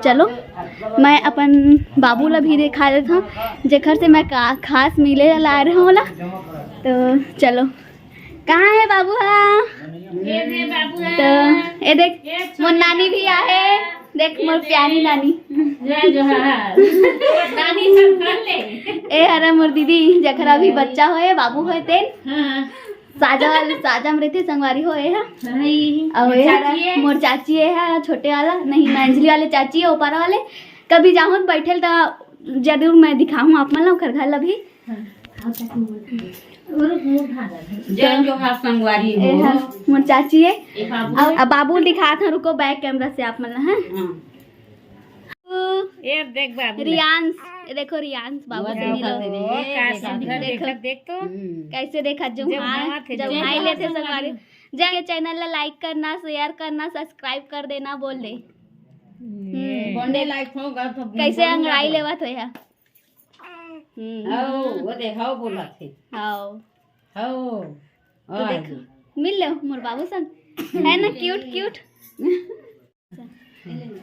चलो मैं अपन बाबू ला भी देखा देता हूँ जेखर से मैं खास मिले ला रहा हूँ। तो चलो कहाँ है बाबू? हाँ तो ये देख मोर नानी भी आए, देख मोर प्यारी नानी। नानी सब कर ले। ए हरा मोर दीदी जखरा भी बच्चा होए बाबू होए तेन साजा में रहते संगवारी होए है और मोर चाची है छोटे वाला नहीं मंजली वाले चाची है ऊपर वाले। कभी जाऊँ बैठे तो जरूर मैं दिखाऊँ आप मन ओखर घर ला भी। संगवारी मोर चाची है अब बाबू दिखा था, रुको बैक कैमरा से आप मन है। ये देख बाबू रियांश, देखो रियांश बाबू से मिलो। देख तो कैसे देखा जो हाई लेते संगवारी। जाए चैनल ला लाइक करना, शेयर करना, सब्सक्राइब कर देना बोल दे। लाइक होगा तो कैसे अंगड़ाई लेवत हो या वो देखो बोला थे तो देख मिल लो मोर बाबू संग है ना क्यूट क्यूट।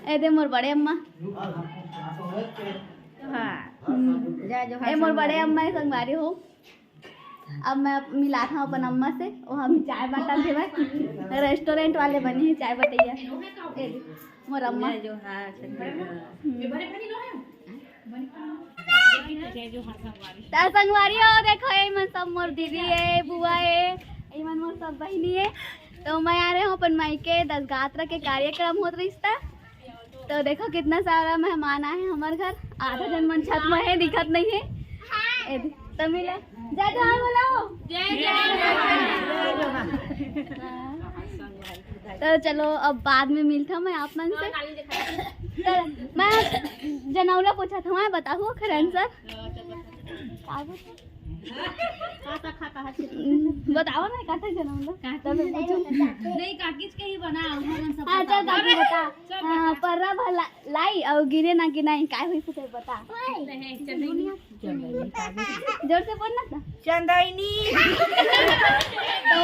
ए दे मोर बड़े अम्मा ए मोर बड़े अम्मा संगवारी हो। अब मैं मिला था अपन अम्मा से और हम चाय बांटा थे भाई रेस्टोरेंट वाले बने हैं चाय बटैया मोर अम्मा जो संगवारी हो। देखो ये मन सब मोर दीदी है बुआ है ये मन मोर सब बहनी है। तो मैं आ रहे हूँ अपन मायके 10 गात्रा के कार्यक्रम होत रिश्ता। तो देखो कितना सारा मेहमान आए हमारे घर, आधा जन मन छत में है दिखत नहीं है। तो मिला जय जोहार बोलो। तो चलो अब बाद में मिलता मैं आप मन से। तो मैं जनौला पूछा था मैं बताओ खरन सर बताओ ना काटा जनौला नहीं काकिस के ही बना। हाँ चल काकी बता पर्रा भला लाई और गिरे ना कि नहीं काय हुई पूछे बता जोर से बोलना था चंदनी। तो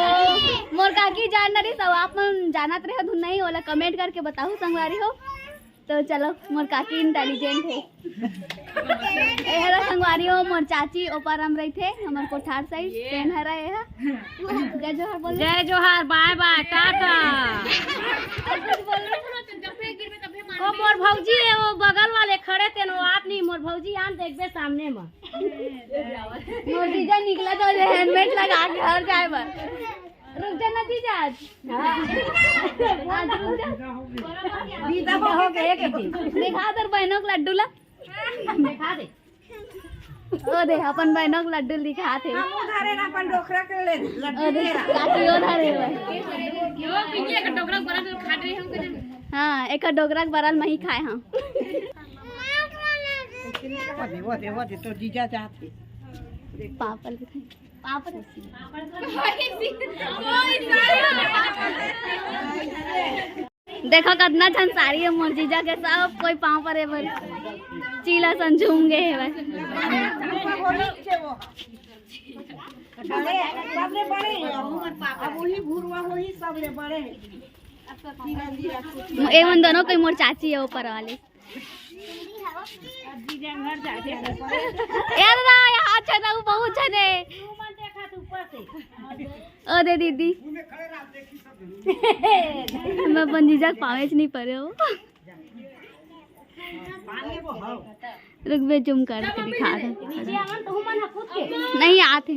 मोर काकी जान रही सब आप मन जानत रहे धुन नहीं होला कमेंट करके बताओ संगवारी हो। तो चलो मोर काकी इंटेलिजेंट है संगवारी हो। मोर चाची ऊपर हम रही थे हमार कोठार साइड ट्रेन है रहे है। जय जोहार बोल। जय जोहार बाय बाय टाटा। वो मोर भौजी है वो बगल वाले खड़े थे वो आप नहीं मोर भौजी आन देखबे सामने में मोर जीजा निकला तो हेलमेट लगा के हर जाए बस रुक जाना जीजा आज दीदा हो गए के दिखा दर बहनों को लड्डू ला दिखा दे ओ दे अपन बहनों को लड्डू दिखा थे हम उधारे ना अपन डोकरा के ले लड्डू काकी उधारे यो किए का डोकरा बरा खा रहे हम के। हां एक डोकरा के बराल में ही खाए हम वो तो जीजा चाहते पापड़ दिखाई पापड़ देखो कितना छन साड़ी है मोर जीजा के सब कोई पाँव पर है चीला सन झूम गए है एवं दोनों कोई मोर चाची है ऊपर वाले यार ना यहाँ छना बहुत छने ओ दे दीदी मैं बंजीजा पावेच नहीं पड़े हो रुक बे जुम करके दिखा दे नहीं आते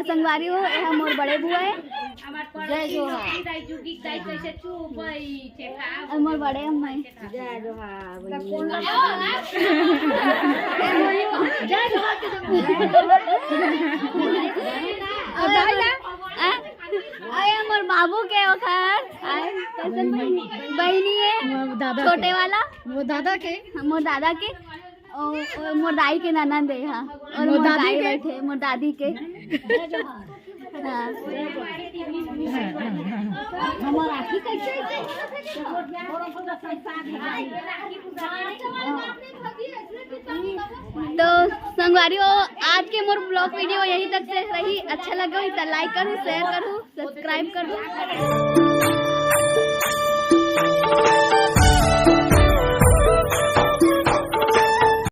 संगवारी हो यह मोर बड़े बुआ है जय जोहार मोर बड़े अम्मा है जय जोहार मोर बाबू के ओखर बहनी है छोटे वाला वो दादा के मोर दादा के और मोर दाई के ननद है। हाँ और मोर दादी बैठे मोर दादी के हाँ तो संगवारी हो आज के मोर ब्लॉग वीडियो यही तक से रही। अच्छा लगा तो लाइक करूँ, शेयर करूँ, सब्सक्राइब करूँ।